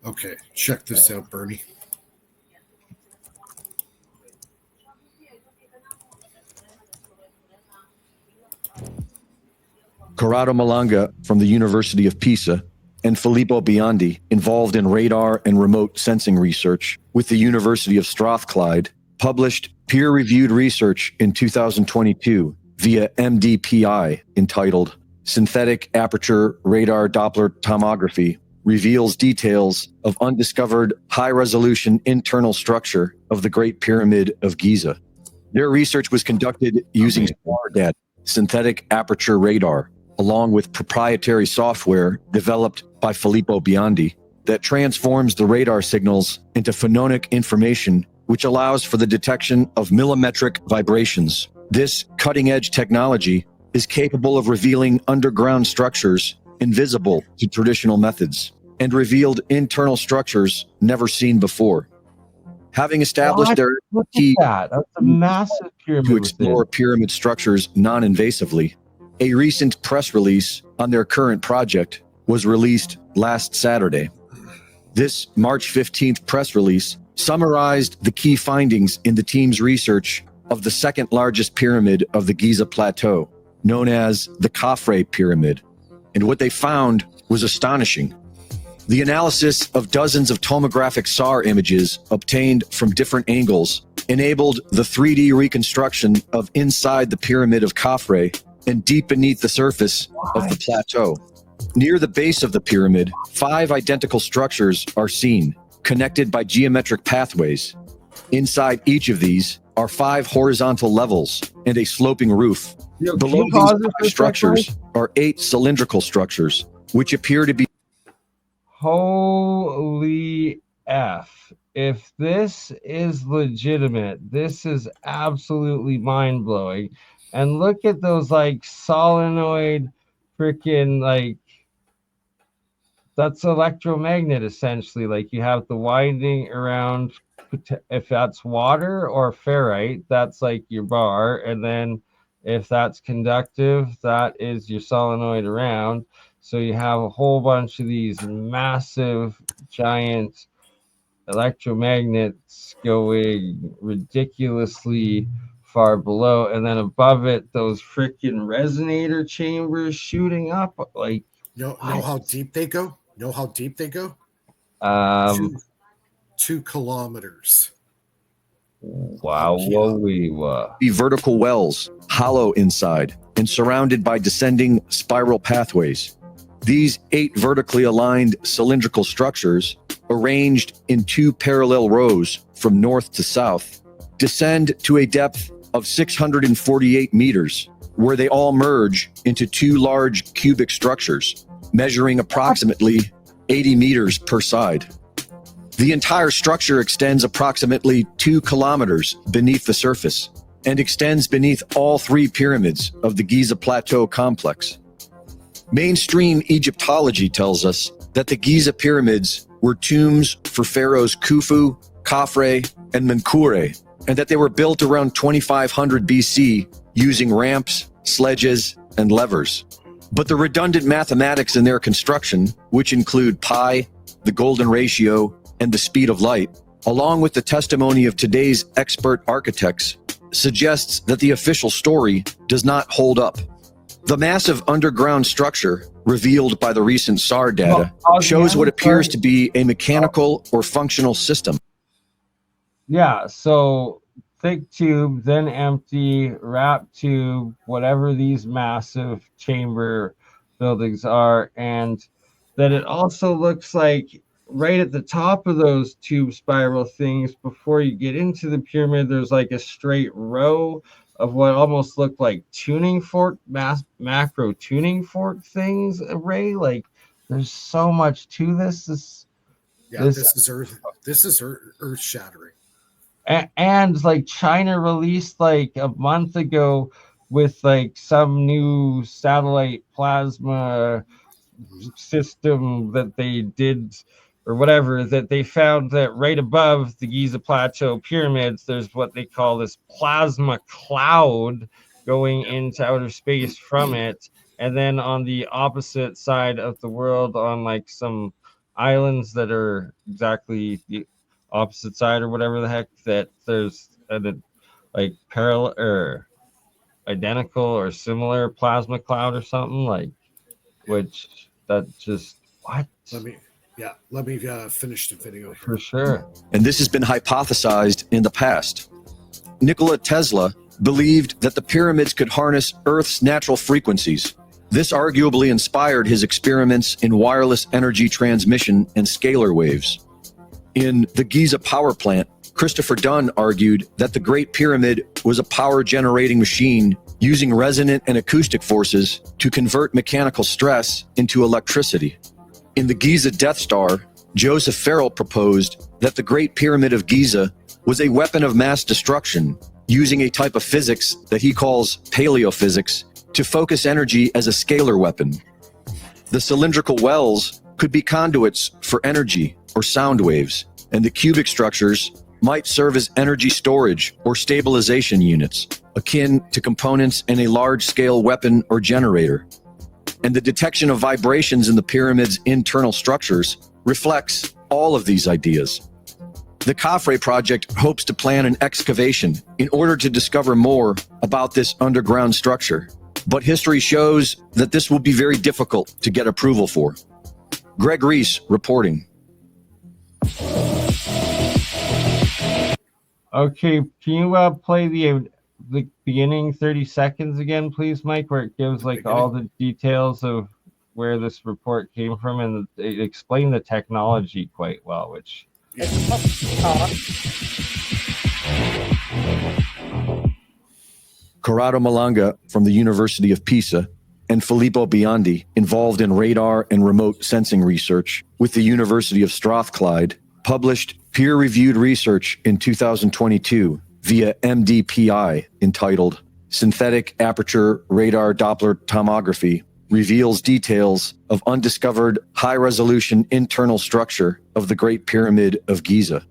Okay, check this out, Bernie. Corrado Malanga from the University of Pisa and Filippo Biondi, involved in radar and remote sensing research with the University of Strathclyde, published peer-reviewed research in 2022 via MDPI entitled Synthetic Aperture Radar Doppler Tomography Reveals Details of Undiscovered High-Resolution Internal Structure of the Great Pyramid of Giza. Their research was conducted using SAR data, synthetic aperture radar, along with proprietary software developed by Filippo Biondi that transforms the radar signals into phonemic information, which allows for the detection of millimetric vibrations. This cutting-edge technology is capable of revealing underground structures invisible to traditional methods and revealed internal structures never seen before. Having established their key that's a massive pyramid to explore pyramid structures non-invasively, a recent press release on their current project was released last Saturday. This March 15th press release summarized the key findings in the team's research of the second largest pyramid of the Giza Plateau, known as the Khafre Pyramid. And what they found was astonishing. The analysis of dozens of tomographic SAR images obtained from different angles enabled the 3D reconstruction of inside the pyramid of Khafre and deep beneath the surface of the plateau. Near the base of the pyramid, 5 identical structures are seen, connected by geometric pathways. Inside each of these are 5 horizontal levels and a sloping roof. Below these 5 structures are 8 cylindrical structures, which appear to be... Holy F. If this is legitimate, this is absolutely mind-blowing. And look at those, like, solenoid freaking, like, that's electromagnet, essentially. Like, you have the winding around, if that's water or ferrite, that's, like, your bar. And then if that's conductive, that is your solenoid around. So you have a whole bunch of these massive, giant electromagnets going ridiculously far below, and then above it, those freaking resonator chambers shooting up. Like, know how deep they go? Know how deep they go? 2 kilometers. Wow. Vertical wells, hollow inside, and surrounded by descending spiral pathways. These 8 vertically aligned cylindrical structures, arranged in 2 parallel rows from north to south, descend to a depth of 648 meters, where they all merge into 2 large cubic structures, measuring approximately 80 meters per side. The entire structure extends approximately 2 kilometers beneath the surface and extends beneath all 3 pyramids of the Giza Plateau complex. Mainstream Egyptology tells us that the Giza pyramids were tombs for pharaohs Khufu, Khafre, and Menkaure, and that they were built around 2500 BC using ramps, sledges, and levers. But the redundant mathematics in their construction, which include pi, the golden ratio, and the speed of light, along with the testimony of today's expert architects, suggests that the official story does not hold up. The massive underground structure revealed by the recent SAR data shows what appears to be a mechanical or functional system. Yeah, so thick tube, then empty, wrap tube, whatever these massive chamber buildings are, and that it also looks like right at the top of those tube spiral things, before you get into the pyramid, there's like a straight row of what almost looked like tuning fork, macro tuning fork things array. Like, there's so much to this. This is earth shattering. And like, China released like a month ago with like some new satellite plasma system that they did, or whatever, that they found that right above the Giza Plateau pyramids, there's what they call this plasma cloud going into outer space from it. And then on the opposite side of the world, on like some islands that are exactly the opposite side or whatever the heck, that there's like parallel or identical or similar plasma cloud or something, like, which that just what? Let me finish the video For here. sure. And this has been hypothesized in the past. Nikola Tesla believed that the pyramids could harness Earth's natural frequencies. This arguably inspired his experiments in wireless energy transmission and scalar waves. In the Giza power plant, Christopher Dunn argued that the Great Pyramid was a power-generating machine using resonant and acoustic forces to convert mechanical stress into electricity. In the Giza Death Star, Joseph Farrell proposed that the Great Pyramid of Giza was a weapon of mass destruction using a type of physics that he calls paleophysics to focus energy as a scalar weapon. The cylindrical wells could be conduits for energy or sound waves, and the cubic structures might serve as energy storage or stabilization units, akin to components in a large-scale weapon or generator. And the detection of vibrations in the pyramid's internal structures reflects all of these ideas. The Khafre project hopes to plan an excavation in order to discover more about this underground structure, but history shows that this will be very difficult to get approval for. Greg Reese reporting. Okay, can you play the beginning 30 seconds again, please, Mike, where it gives like all the details of where this report came from, and it explained the technology quite well, which Corrado Malanga from the University of Pisa and Filippo Biondi, involved in radar and remote sensing research with the University of Strathclyde, published peer-reviewed research in 2022 via MDPI entitled Synthetic Aperture Radar Doppler Tomography Reveals Details of Undiscovered High-Resolution Internal Structure of the Great Pyramid of Giza.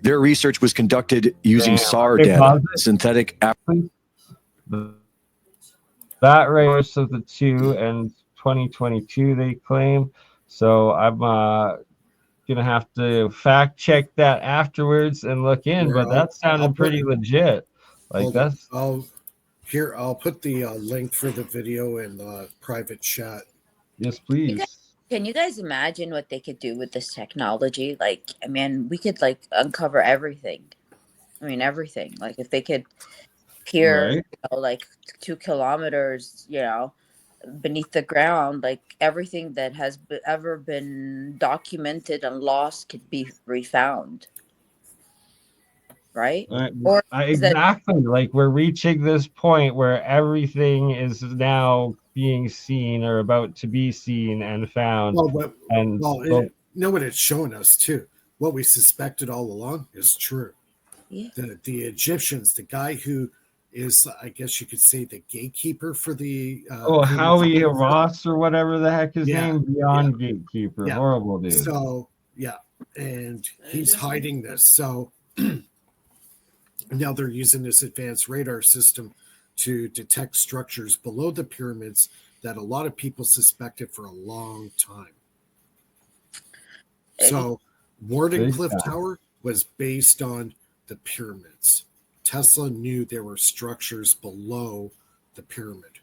Their research was conducted using SAR data, synthetic aperture. That range of the two and 2022, they claim. So I'm gonna have to fact check that afterwards and look in, but that sounded pretty legit. Like that's. I'll put the link for the video in the private chat. Yes, please. Can you guys imagine what they could do with this technology? Like, I mean, we could like uncover everything. I mean, everything. Like, if they could peer, Right. you know, like 2 kilometers, you know, beneath the ground, like everything that has ever been documented and lost could be refound. Right? Or exactly. Like we're reaching this point where everything is now being seen or about to be seen and found. You know what it's showing us too? What we suspected all along is true. Yeah. The Egyptians, the guy who is, I guess you could say, the gatekeeper for the Howie Ross or whatever the heck his name, beyond gatekeeper. Horrible dude. So and he's hiding this. So now they're using this advanced radar system to detect structures below the pyramids that a lot of people suspected for a long time. So Wardenclyffe Tower was based on the pyramids. Tesla knew there were structures below the pyramid.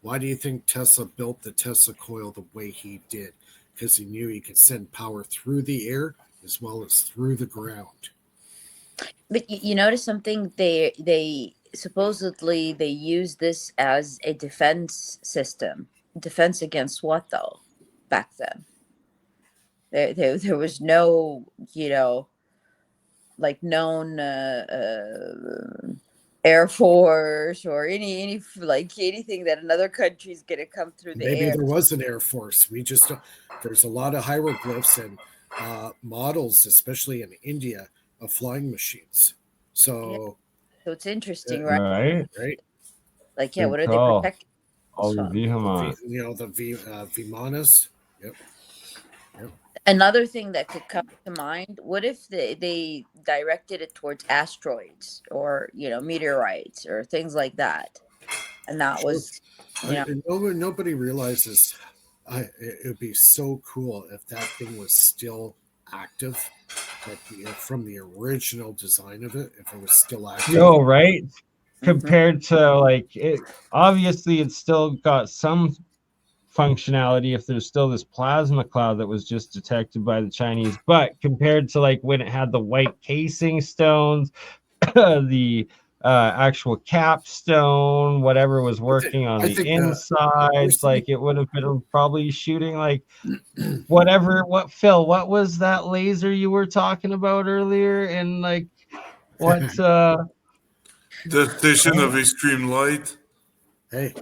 Why do you think Tesla built the Tesla coil the way he did? Because he knew he could send power through the air as well as through the ground. But you notice something? They supposedly they use this as a defense system. Defense against what though? Back then, there was no, you know, like known Air Force or any like anything that another country's gonna come through the air. Maybe there was an Air Force. We just there's a lot of hieroglyphs and models, especially in India, of flying machines. So it's interesting, right? Right. Like, what are they protecting? All the Vimanas. You know, the Vimanas. Yep. Another thing that could come to mind: what if they directed it towards asteroids or, you know, meteorites or things like that, and that was, you know, nobody realizes It would be so cool if that thing was still active, like from the original design of it, if it was still active. Yo, right? Mm-hmm. Compared to like it, obviously it's still got some functionality if there's still this plasma cloud that was just detected by the Chinese, but compared to like when it had the white casing stones, the actual capstone, whatever was working on I the think insides, like it would have been probably shooting like whatever. What Phil? What was that laser you were talking about earlier? And like what? The station of extreme light. Hey.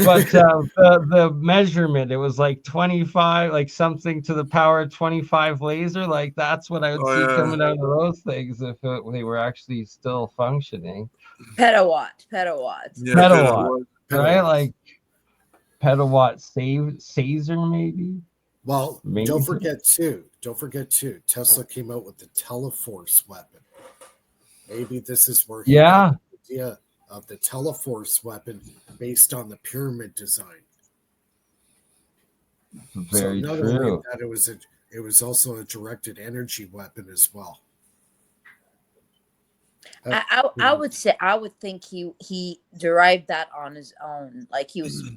But the measurement, it was like 25, like something to the power of 25 laser. Like that's what I would see coming out of those things if they were actually still functioning. Petawatt. Yeah, Petawatt, right? Like petawatt Caesar, maybe. Well, don't forget too. Tesla came out with the Teleforce weapon. Maybe this is where he got the idea of the Teleforce weapon based on the pyramid design. Very so not true. only that, it was also a directed energy weapon as well. I would think he derived that on his own. Like he was